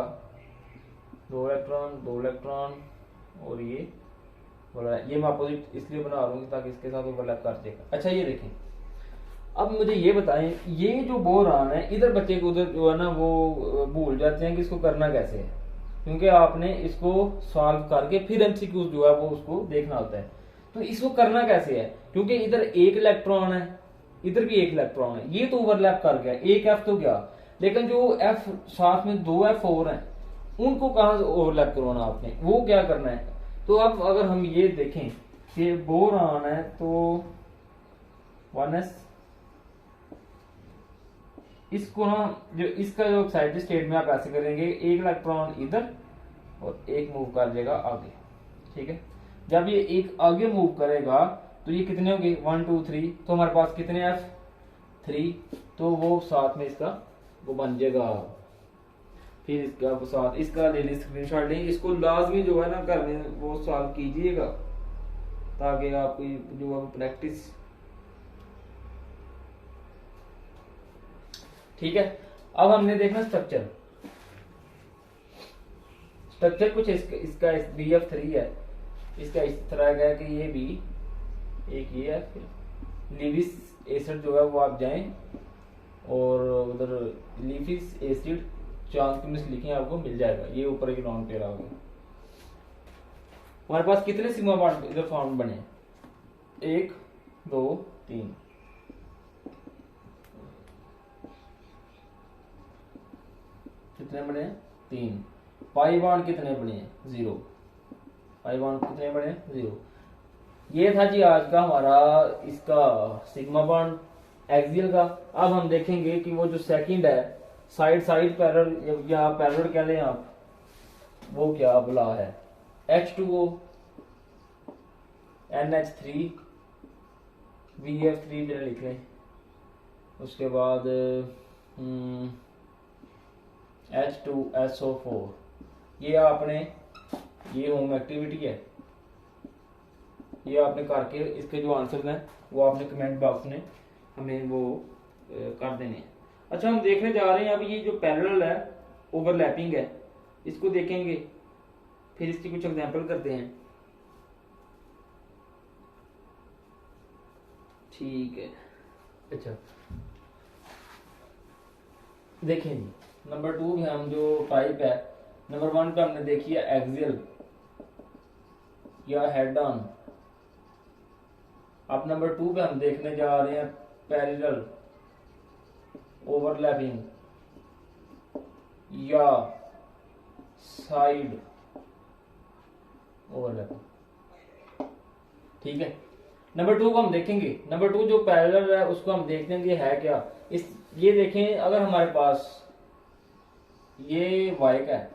2 इलेक्ट्रॉन और ये मैं अपोजिट इसलिए बना रहा हूँ ताकि इसके साथ ओवरलैप कर जाएगा। अच्छा ये देखें, अब मुझे ये बताएं, ये जो बोरान है इधर बच्चे को उधर जो है ना वो भूल जाते हैं कि इसको करना कैसे है, क्योंकि आपने इसको सॉल्व करके फिर MCQ जो है वो उसको देखना होता है। तो इसको करना कैसे है, क्योंकि इधर 1 इलेक्ट्रॉन है, इधर भी 1 इलेक्ट्रॉन है, ये तो ओवरलैप कर गया, एक F तो गया, लेकिन जो F साथ में 2 F और हैं उनको कहां ओवरलैप करवाना आपने, वो क्या करना है। तो अब अगर हम ये देखें कि बोरान है तो 1s, इसको ना जो इसका जो एक्साइटेड स्टेट में आप ऐसे करेंगे, 1 इलेक्ट्रॉन इधर और 1 मूव कर जाएगा आगे। ठीक है, जब ये 1 आगे मूव करेगा तो ये कितने होंगे 1 2 3, तो हमारे पास कितने F 3, तो वो साथ में इसका वो बन जाएगा। फिर इसका साथ इसका ले लें स्क्रीनशॉट लें, इसको लाजमी जो है ना करने वो सॉल्व कीजिएगा ताकि आपको जो प्रैक्टिस। ठीक है, अब हमने देखना स्ट्रक्चर कुछ इसका BF3 है, इसका इस तरह का है कि ये भी एक ये है, फिर लिविस एसिड जो है वो आप जाएं और उधर लिविस एसिड चांस की मिस लिखें, आपको मिल जाएगा। ये ऊपर एक नॉन पेयर आ गया। हमारे पास कितने सिग्मा बॉन्ड इधर फॉर्म बने, 1 2 3, कितने बने 3। पाई बॉन्ड कितने बने 0, पाई बॉन्ड कितने बने 0। ये था जी आज का हमारा इसका सिग्मा बॉन्ड एक्सियल का। अब हम देखेंगे कि वो जो सेकंड है साइड पैरेलल या पैरेलल कह लें आप, वो क्या बुला है H2O NH3 VF3 जरा लिख लें, उसके बाद H2SO4। ये आपने ये होम एक्टिविटी है, ये आपने करके इसके जो आंसर हैं वो आपने कमेंट बॉक्स में हमें वो कर देने हैं। अच्छा, हम देखने जा रहे हैं अब ये जो पैरेलल है, ओवरलैपिंग है, इसको देखेंगे, फिर इसकी कुछ एग्जांपल करते हैं। ठीक है, अच्छा देखें जी, नंबर 2 में हम जो टाइप है, नंबर 1 पे हमने देखी है एक्सियल या हेड ऑन। अब नंबर 2 पे हम देखने जा रहे हैं पैरेलल ओवरलैपिंग या साइड ओवरलैपिंग। ठीक है, नंबर 2 को हम देखेंगे। नंबर 2 जो पैरेलल है उसको हम देखेंगे है क्या। इस ये देखें, अगर हमारे पास ये वाई का है,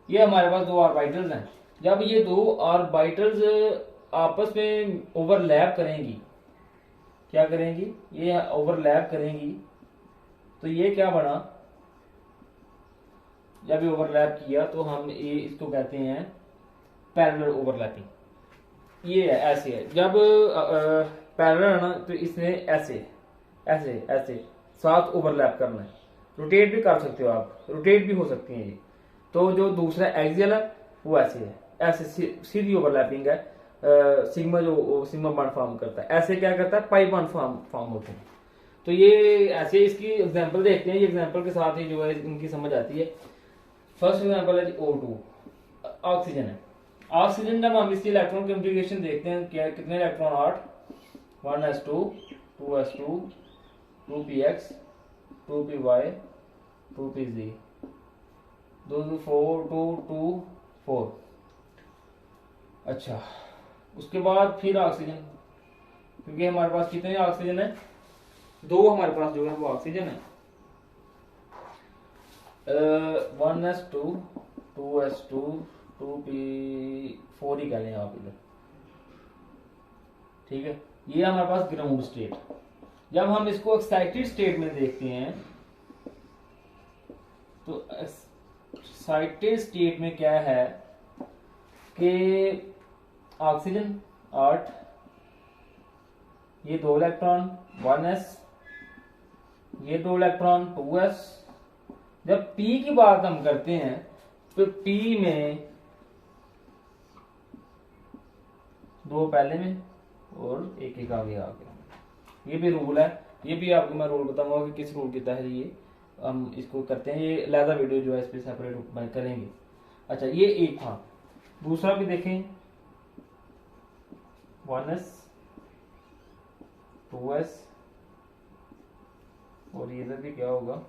ये हमारे पास दो ऑर्बिटल्स हैं, जब ये दो ऑर्बिटल्स आपस में ओवरलैप करेंगी, क्या करेंगी, ये ओवरलैप करेंगी, तो ये क्या बना, जब ये ओवरलैप किया तो हम ये इसको कहते हैं पैरेलल ओवरलैपिंग। ये है, ऐसे है, जब पैरेलल है ना तो इसने ऐसे ऐसे ऐसे साथ ओवरलैप करना है। रोटेट भी कर सकते हो आप, रोटेट भी हो सकती है ये। तो जो दूसरा एक्सियल है वो ऐसे है, ऐसे सीधी ओवरलैपिंग है। सिग्मा जो सिग्मा बॉन्ड फॉर्म करता है, ऐसे क्या करता है, पाई बॉन्ड फॉर्म होते हैं। तो ये ऐसे, इसकी एग्जांपल देखते हैं, ये एग्जांपल के साथ ही जो है इनकी समझ आती है। फर्स्ट एग्जांपल है O2, ऑक्सीजन है। ऑक्सीजन जब हम इसकी इलेक्ट्रॉन कॉन्फ़िगरेशन देखते हैं, क्या कितने electron, 8, 1s2 2s2 2px 2py 2pz 2 4 2 2 4। अच्छा, उसके बाद फिर ऑक्सीजन, क्योंकि हमारे पास कितने ऑक्सीजन है, दो हमारे पास जो है वो ऑक्सीजन है। 1s2 2s2 2p4 ही कह लें आप इधर। ठीक है, ये हमारे पास ग्राउंड स्टेट। जब हम इसको एक्साइटेड स्टेट में देखते हैं तो एक्साइटेड स्टेट में क्या है कि ऑक्सीजन 8, ये 2 इलेक्ट्रॉन 1s, ये 2 इलेक्ट्रॉन 2s। जब P की बात हम करते हैं तो P में 2 पहले में और एक आगे आ गया। ये भी रूल है, ये भी आपको मैं रूल बताऊंगा कि किस रूल के तहत ये हम इसको करते हैं। ये अलग वीडियो जो है इस पर सेपरेट करेंगे। अच्छा, ये एक था। दूसरा भी देखें, 1s 2s और ये इधर भी क्या होगा,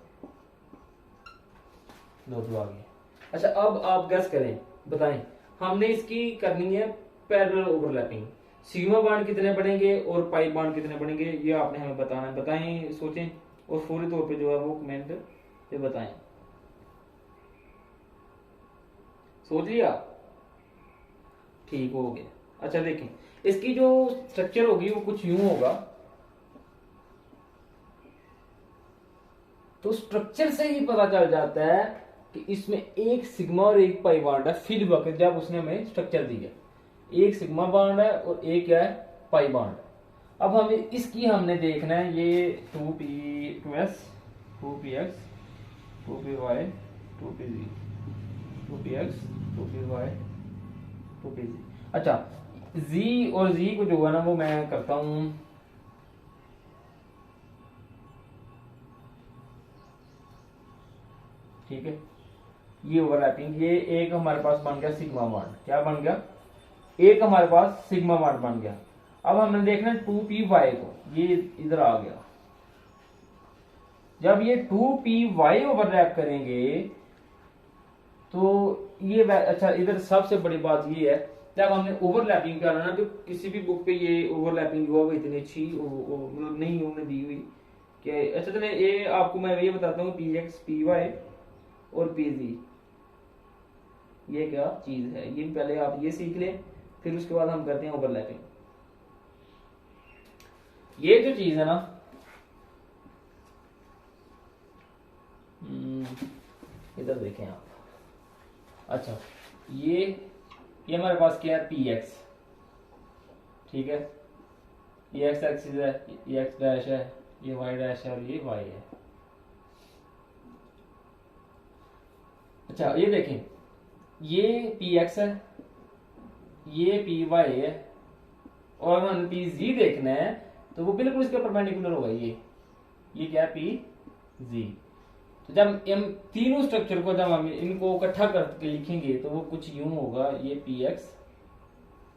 2 आ गया। अच्छा, अब आप गेस करें, बताएं, हमने इसकी करनी है पैरेलल ओवरलैपिंग। सिग्मा बॉन्ड कितने बढ़ेंगे और पाई बॉन्ड कितने बढ़ेंगे, ये आपने हमें बताना है। बताएं, सोचें और फौरी तौर पे जो है वो कमेंट पे बताएं। सोच लिया, ठीक हो गया। अच्छा देखें, इसकी जो स्ट्रक्चर होगी वो कुछ यूं होगा। तो स्ट्रक्चर से ही पता चल जाता है कि इसमें एक सिग्मा और एक पाई बॉन्ड है। फिर वक्त जब उसने हमें स्ट्रक्चर दिया, एक सिग्मा बॉन्ड है और एक क्या है, पाई बॉन्ड। अब हमें इसकी हमने देखना है, ये 2s 2px 2py 2pz 2px 2py 2pz। अच्छा, z और z को जो है ना वो मैं करता हूं, ठीक है, ये ओवरलैपिंग। ये एक हमारे पास बन गया सिग्मा बॉन्ड, क्या बन गया, एक हमारे पास सिग्मा बॉन्ड बन गया। अब हमने देखना 2py को, ये इधर आ गया। जब ये 2py ओवरलैप करेंगे तो ये, अच्छा इधर सबसे बड़ी बात ये है, जब हमने ओवरलैपिंग करना ना, तो किसी भी बुक पे ये ओवरलैपिंग हुआ इतनी अच्छी मतलब नहीं उन्होंने दी हुई कि, अच्छा चले ये आपको मैं ये बताता हूँ, px py और pz ये क्या चीज है, ये पहले आप ये सीख लें, फिर उसके बाद हम करते हैं ओवरलैपिंग। ये जो चीज है ना, इधर देखें आप। अच्छा, ये हमारे पास क्या है, px, ठीक है, ये x एक्सिस है, ये x डैश है, ये y डैश है और ये y है। अच्छा ये देखें, ये px है, ये py है, और अगर हमें pz देखना है तो वो बिल्कुल इसके परपेंडिकुलर होगा। ये क्या है, pz। तो जब हम तीनों स्ट्रक्चर को जब हम इनको इकट्ठा करके लिखेंगे तो वो कुछ यूं होगा, ये px,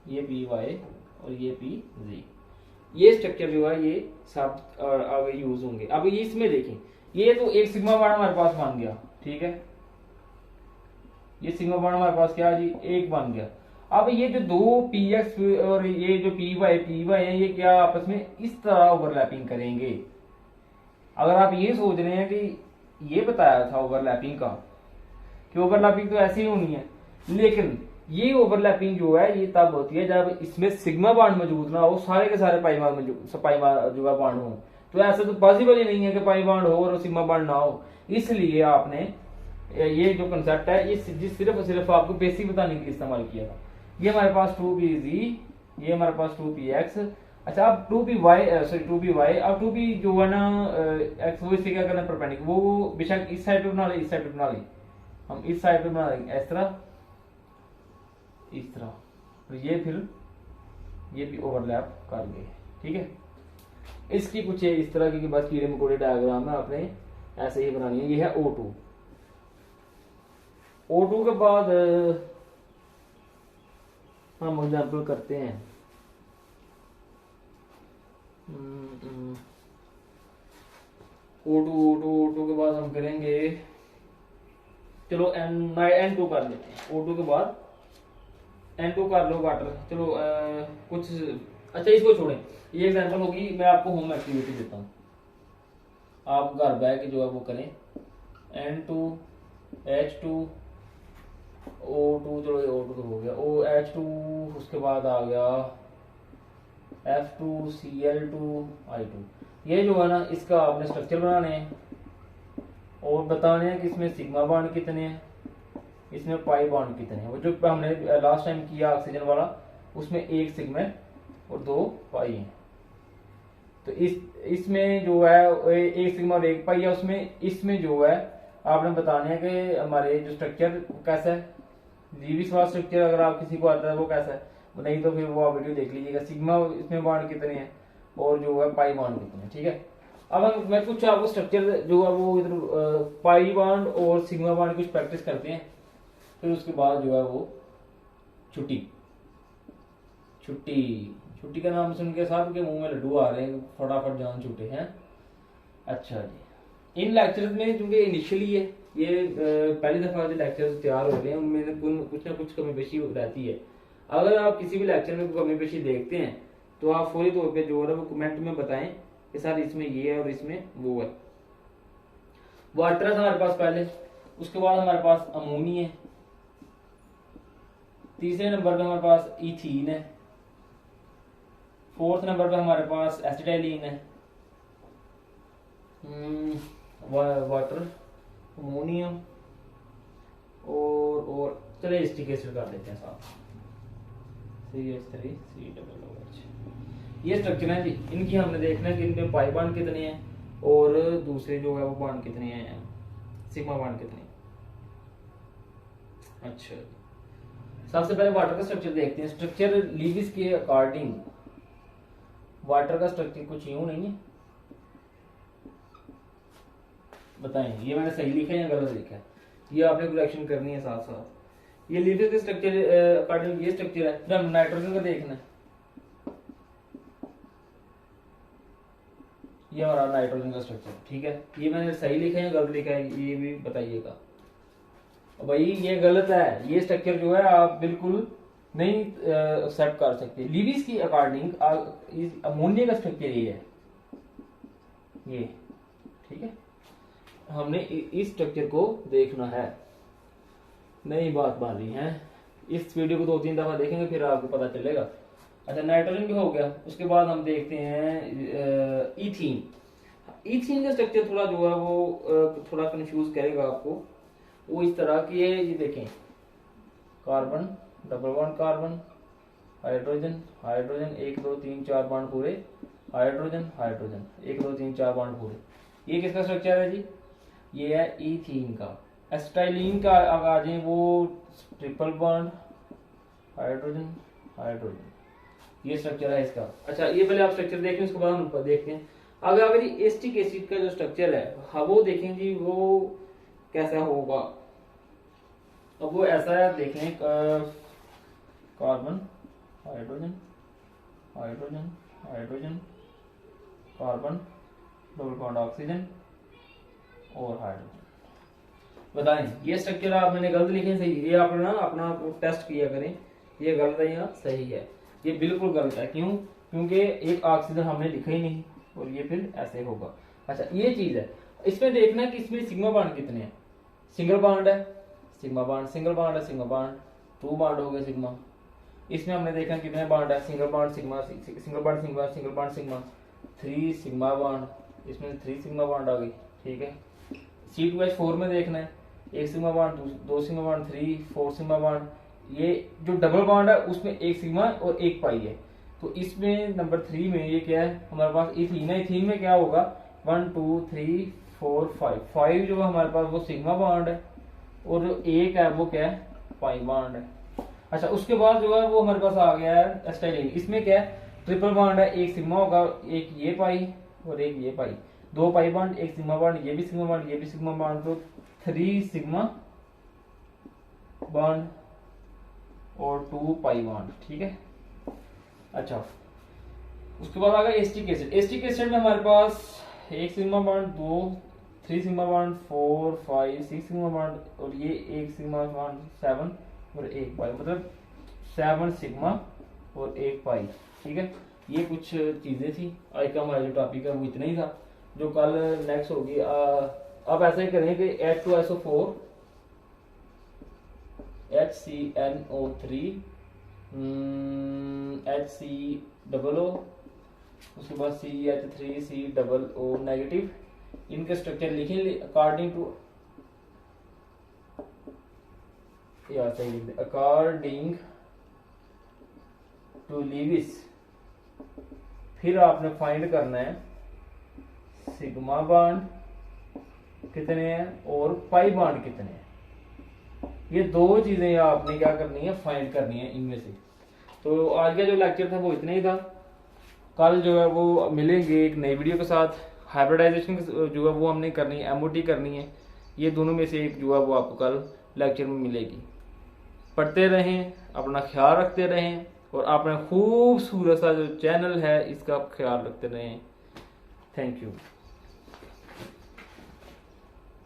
ये py और ये pz। ये स्ट्रक्चर जो है ये सब आगे यूज होंगे। अब ये इसमें देखें, ये तो एक सिग्मा बार हमारे पास बन गया, ठीक है, ये सिग्मा बार हमारे पास क्या है जी, एक बन गया। अब ये जो दो px और ये जो py है, ये क्या आपस में इस तरह ओवरलैपिंग करेंगे। अगर आप ये सोच रहे हैं कि ये बताया था ओवरलैपिंग का कि ओवरलैपिंग तो ऐसी ही होनी है, लेकिन ये ओवरलैपिंग जो है ये तब होती है जब इसमें सिग्मा बाड मौजूद ना हो, सारे के सारे पाई बाड जो है बाड हो। तो ऐसा तो पॉसिबल ही नहीं है कि पाई बाड हो और सिग्मा बाड ना हो। इसलिए आपने ये जो कंसेप्ट है ये सिर्फ और सिर्फ आपको बेसिक बताने के लिए इस्तेमाल किया था। ये हमारे पास 2pz, ये हमारे पास 2px। अच्छा अब 2py, अब 2p जो है ना x, वो इससे क्या करना, परपेंडिकुलर, वो बेशक इस साइड पे बना ले, इस साइड पे बना ले, हम इस साइड पे बना देंगे इस तरह, इस तरह, तो ये फिर ये भी ओवरलैप कर गए, ठीक है। इसकी कुछ इस तरह की बस कीड़े मकोड़े डायग्राम है, आपने ऐसे ही बनानी है। ये है O2। O2 के बाद हम एग्जाम्पल करते हैं। O2 के बाद हम करेंगे, चलो N2 कर लेते हैं। O2 के बाद N2 कर लो वाटर, चलो कुछ, अच्छा इसको छोड़ें, ये एग्जांपल होगी, मैं आपको होम एक्टिविटी देता हूँ, आप घर बैठ के जो है वो करें। N2 H2 O2, चलो ये O2 तो हो गया, OH2, उसके बाद आ गया F2 Cl2 I2। ये जो है ना इसका आपने स्ट्रक्चर बनाने हैं और बताने हैं कि इसमें सिग्मा बॉन्ड कितने हैं, इसमें पाई बॉन्ड कितने हैं। वो जो हमने लास्ट टाइम किया ऑक्सीजन वाला, उसमें एक सिग्मा और दो पाई हैं। तो इसमें जो है एक सिग्मा और एक पाई है उसमें। इसमें जो है आपने बताने हैं कि हमारे जो स्ट्रक्चर कैसा है, लीविस वाला स्ट्रक्चर अगर आप किसी को आता है वो कैसा है, नहीं तो फिर वो आप वीडियो देख लीजिएगा। सिग्मा इसमें बॉन्ड कितने हैं और जो है पाई बॉन्ड कितने हैं, ठीक है। अब मैं कुछ आपको स्ट्रक्चर जो है वो इधर पाई बॉन्ड और सिग्मा बॉन्ड कुछ प्रैक्टिस करते हैं, फिर उसके बाद जो है वो छुट्टी छुट्टी का नाम सुन के साहब के मुंह में लड्डू आ रहे हैं, फटाफट जान छूटे हैं। अच्छा जी, इन लेक्चर्स में क्योंकि इनिशियली है ये पहली दफा जो लेक्चर्स तैयार हो रहे हैं उनमें कुछ ना कुछ कमी पेशी रहती है। अगर आप किसी भी लेक्चर में कमी पेशी देखते हैं तो आप फौरी तौर पे जो है वो कमेंट में बताएं कि सर इसमें ये है और इसमें वो है। वाटर है हमारे पास पहले, उसके बाद हमारे पास अमोनिया है, तीसरे नंबर पे हमारे पास इथीन है, फोर्थ नंबर पे हमारे पास एसिटाइलिन है, वाटर, अमोनियम और चले एसिटिक एसिड कर लेते हैं साथ, CH3COOH। ये स्ट्रक्चर है जी, इनकी हमने देखना है कि इनमें पाई बॉन्ड कितने हैं और दूसरे जो है वो बॉन्ड कितने हैं, सिग्मा बॉन्ड कितने हैं। अच्छा, सबसे पहले वाटर का स्ट्रक्चर देखते हैं। स्ट्रक्चर लीविस के अकॉर्डिंग वाटर का स्ट्रक्चर कुछ यूं नहीं है, बताएं ये मैंने सही लिखा है या गलत लिखा है, ये आपने करेक्शन करनी है साथ साथ। ये लीविस के स्ट्रक्चर अकॉर्डिंग ये स्ट्रक्चर है। जब नाइट्रोजन का देखना है, ये हमारा नाइट्रोजन का स्ट्रक्चर, ठीक है। ये मैंने सही लिखा है या गलत लिखा है ये भी बताइएगा भाई। ये गलत है, ये स्ट्रक्चर जो है आप बिल्कुल नहीं एक्सेप्ट कर सकते। लीविस की अकॉर्डिंग अमोनिया का स्ट्रक्चर ये है, ये ठीक है। हमने इस स्ट्रक्चर को देखना है, नई बात बन रही है। इस वीडियो को 2-3 दफा देखेंगे फिर आपको पता चलेगा। अच्छा, नाइट्रोजन भी हो गया, उसके बाद हम देखते हैं इथीन। इथीन का स्ट्रक्चर थोड़ा जो है वो थोड़ा कंफ्यूज करेगा आपको। वो इस तरह की है, ये देखें, carbon, double bond carbon, hydrogen, hydrogen, 1 2 3 4 bond पूरे हाइड्रोजन हाइड्रोजन, 1 2 3 4 बॉन्ड पूरे। ये किसका स्ट्रक्चर है जी? ये है इथीन का। एसिटाइलिन का आ जाए वो ट्रिपल बॉन्ड हाइड्रोजन हाइड्रोजन, ये स्ट्रक्चर है इसका। अच्छा ये पहले आप स्ट्रक्चर देखें, उसके बाद हम ऊपर देखते हैं। अगर एसिटिक एसिड का जो स्ट्रक्चर है हाँ वो देखें जी, वो कैसा होगा। अब वो ऐसा है, देखें carbon hydrogen hydrogen hydrogen carbon double bond oxygen और हाइड्रोजन। बताएं ये स्ट्रक्चर आप मैंने गलत लिखे सही? ये आप ना अपना टेस्ट किया करें, ये गलत है या सही है। ये बिल्कुल गलत है, क्यों? क्योंकि एक ऑक्सीजन हमने लिखा ही नहीं और ये फिर ऐसे होगा। अच्छा ये चीज है, इसमें देखना कि इसमें सिग्मा बॉन्ड कितने हैं। सिंगल बॉन्ड है सिग्मा बॉन्ड, सिंगल बॉन्ड है सिग्मा बॉन्ड, 2 बॉन्ड हो गए सिग्मा। इसमें हमने देखा कितने बॉन्ड है, single bond sigma, single bond sigma, single bond sigma, 3 sigma bond, इसमें 3 सिग्मा बॉन्ड आ गई। ठीक है, C2H4 में देखना है 1 sigma bond, 2 sigma bond, 3 4 sigma bond. ये जो डबल बॉन्ड है उसमें 1 सिग्मा और 1 पाई है। तो इसमें नंबर 3 में ये क्या है हमारे पास? इथीन है। इथीन में क्या होगा? 1 2 3 4 5 जो है हमारे पास वो सिग्मा बॉन्ड है और जो 1 है वो क्या है? पाई बॉन्ड है। अच्छा उसके बाद जो है वो हमारे पास आ गया है एसिटाइलिन। इसमें क्या है? ट्रिपल बॉन्ड है, 1 सिग्मा होगा, 1 ये पाई और 1 ये पाई, 2 पाई बॉन्ड, 1 सिग्मा बॉन्ड, ये भी सिग्मा बॉन्ड, ये भी सिग्मा बॉन्ड, तो 3 सिग्मा बॉन्ड और 2 पाई बॉन्ड। ठीक है। अच्छा उसके बाद आ गया एसिटिक एसिड। एसिटिक एसिड में हमारे पास 1 sigma bond, 2 3 sigma bond, 4 5 6 sigma bond और ये 1 सिग्मा बॉन्ड, 7 और 1 पाई, मतलब 7 सिग्मा और 1 पाई। ठीक है, ये कुछ चीजें थी। आज का हमारा जो टॉपिक है वो इतना ही था। जो कल नेक्स्ट होगी अब ऐसा ही करें कि H2SO4 HCNO3 HCOO, उसके बाद CH3COO नेगेटिव, इनके स्ट्रक्चर लिखें अकॉर्डिंग टू, या सही लिख दे, अकॉर्डिंग टू लीविस। फिर आपने फाइंड करना है सिग्मा बॉन्ड कितने हैं और पाई बॉन्ड कितने हैं। ये 2 चीजें आपने क्या करनी है? फाइंड करनी है इनमें से। तो आज का जो लेक्चर था वो इतना ही था। कल जो है वो मिलेंगे एक नई वीडियो के साथ। हाइब्रिडाइजेशन जो है वो हमने करनी है, MOT करनी है। ये दोनों में से एक जो है वो आपको कल लेक्चर में मिलेगी। पढ़ते रहें, अपना ख्याल रखते रहें और अपना खूबसूरत सा जो चैनल है इसका ख्याल रखते रहें। Thank you.